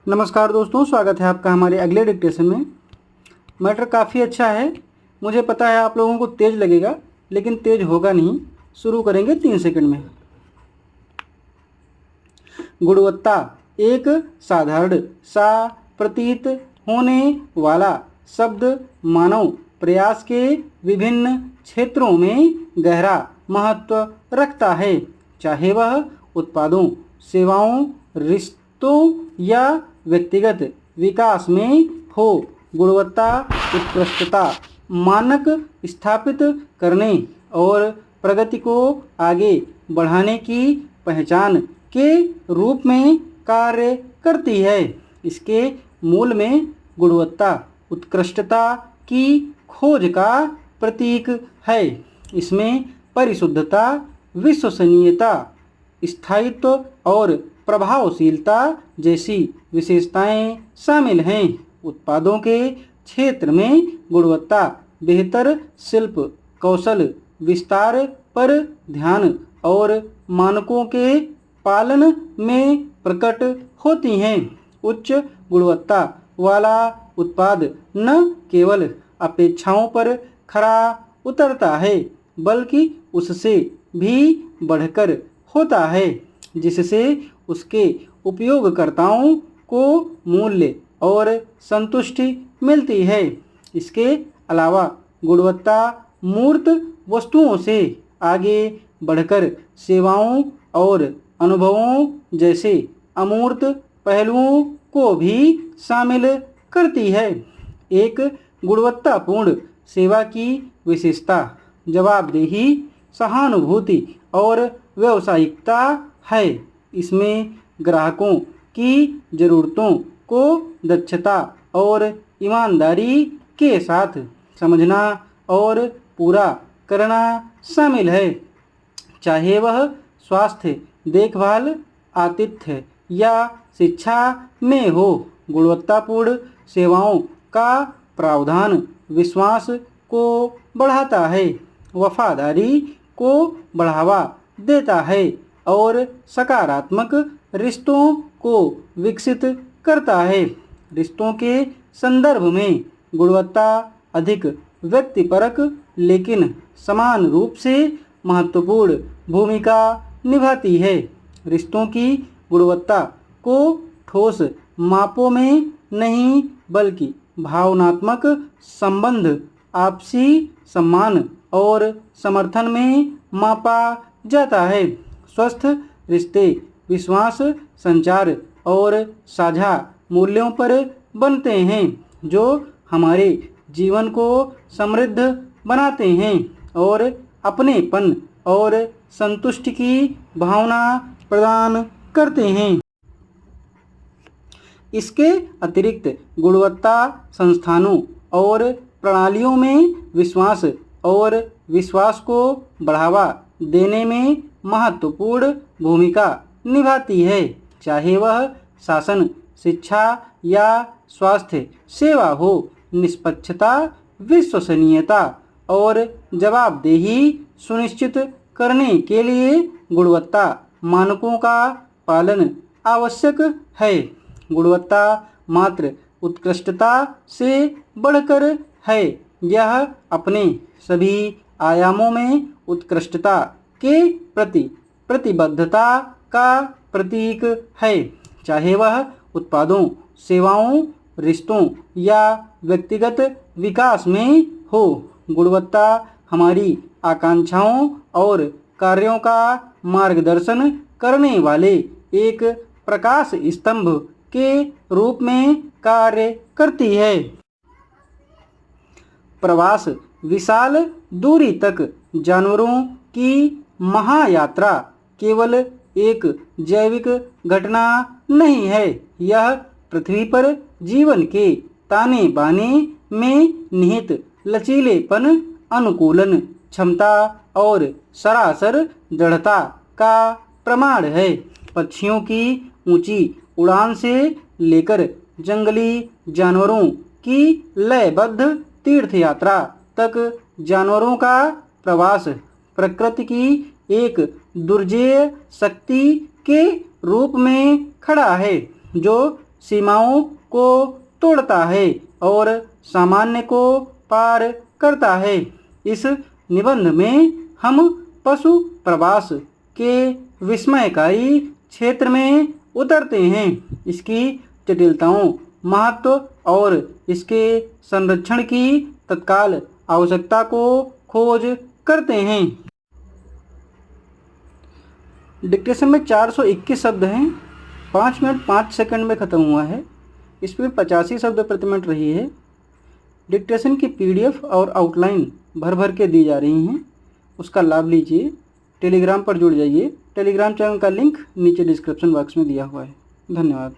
नमस्कार दोस्तों, स्वागत है आपका हमारे अगले डिक्टेशन में। मैटर काफ़ी अच्छा है। मुझे पता है आप लोगों को तेज़ लगेगा, लेकिन तेज़ होगा नहीं। शुरू करेंगे 3 सेकंड में। गुणवत्ता एक साधारण सा प्रतीत होने वाला शब्द मानव प्रयास के विभिन्न क्षेत्रों में गहरा महत्व रखता है, चाहे वह उत्पादों, सेवाओं, रिश्तों या व्यक्तिगत विकास में हो। गुणवत्ता उत्कृष्टता, मानक स्थापित करने और प्रगति को आगे बढ़ाने की पहचान के रूप में कार्य करती है। इसके मूल में गुणवत्ता उत्कृष्टता की खोज का प्रतीक है। इसमें परिशुद्धता, विश्वसनीयता, स्थायित्व और प्रभावशीलता जैसी विशेषताएं शामिल हैं। उत्पादों के क्षेत्र में गुणवत्ता बेहतर शिल्प कौशल, विस्तार पर ध्यान और मानकों के पालन में प्रकट होती हैं। उच्च गुणवत्ता वाला उत्पाद न केवल अपेक्षाओं पर खरा उतरता है, बल्कि उससे भी बढ़कर होता है, जिससे उसके उपयोगकर्ताओं को मूल्य और संतुष्टि मिलती है। इसके अलावा गुणवत्ता मूर्त वस्तुओं से आगे बढ़कर सेवाओं और अनुभवों जैसे अमूर्त पहलुओं को भी शामिल करती है। एक गुणवत्तापूर्ण सेवा की विशेषता जवाबदेही, सहानुभूति और व्यावसायिकता है। इसमें ग्राहकों की ज़रूरतों को दक्षता और ईमानदारी के साथ समझना और पूरा करना शामिल है, चाहे वह स्वास्थ्य देखभाल, आतिथ्य या शिक्षा में हो। गुणवत्तापूर्ण सेवाओं का प्रावधान विश्वास को बढ़ाता है, वफादारी को बढ़ावा देता है और सकारात्मक रिश्तों को विकसित करता है। रिश्तों के संदर्भ में गुणवत्ता अधिक व्यक्तिपरक लेकिन समान रूप से महत्वपूर्ण भूमिका निभाती है। रिश्तों की गुणवत्ता को ठोस मापों में नहीं, बल्कि भावनात्मक संबंध, आपसी सम्मान और समर्थन में मापा जाता है। स्वस्थ रिश्ते विश्वास, संचार और साझा मूल्यों पर बनते हैं, जो हमारे जीवन को समृद्ध बनाते हैं और अपनेपन और संतुष्टि की भावना प्रदान करते हैं। इसके अतिरिक्त गुणवत्ता संस्थानों और प्रणालियों में विश्वास और विश्वास को बढ़ावा देने में महत्वपूर्ण भूमिका निभाती है, चाहे वह शासन, शिक्षा या स्वास्थ्य सेवा हो। निष्पक्षता, विश्वसनीयता और जवाबदेही सुनिश्चित करने के लिए गुणवत्ता मानकों का पालन आवश्यक है। गुणवत्ता मात्र उत्कृष्टता से बढ़कर है, यह अपने सभी आयामों में उत्कृष्टता के प्रति प्रतिबद्धता का प्रतीक है, चाहे वह उत्पादों, सेवाओं, रिश्तों या व्यक्तिगत विकास में हो। गुणवत्ता हमारी आकांक्षाओं और कार्यों का मार्गदर्शन करने वाले एक प्रकाश स्तंभ के रूप में कार्य करती है। प्रवास विशाल दूरी तक जानवरों की महायात्रा केवल एक जैविक घटना नहीं है, यह पृथ्वी पर जीवन के ताने बाने में निहित लचीलेपन, अनुकूलन क्षमता और सरासर दृढ़ता का प्रमाण है। पक्षियों की ऊंची उड़ान से लेकर जंगली जानवरों की लयबद्ध तीर्थ यात्रा तक जानवरों का प्रवास प्रकृति की एक दुर्जेय शक्ति के रूप में खड़ा है, जो सीमाओं को तोड़ता है और सामान्य को पार करता है। इस निबंध में हम पशु प्रवास के विस्मयकारी क्षेत्र में उतरते हैं, इसकी जटिलताओं, महत्व और इसके संरक्षण की तत्काल आवश्यकता को खोज करते हैं। डिक्टेशन में 421 शब्द हैं। 5 मिनट 5 सेकंड में ख़त्म हुआ है। स्पीड 85 शब्द प्रति मिनट रही है। डिक्टेशन की PDF और आउटलाइन भर भर के दी जा रही हैं, उसका लाभ लीजिए। टेलीग्राम पर जुड़ जाइए। टेलीग्राम चैनल का लिंक नीचे डिस्क्रिप्शन बॉक्स में दिया हुआ है। धन्यवाद।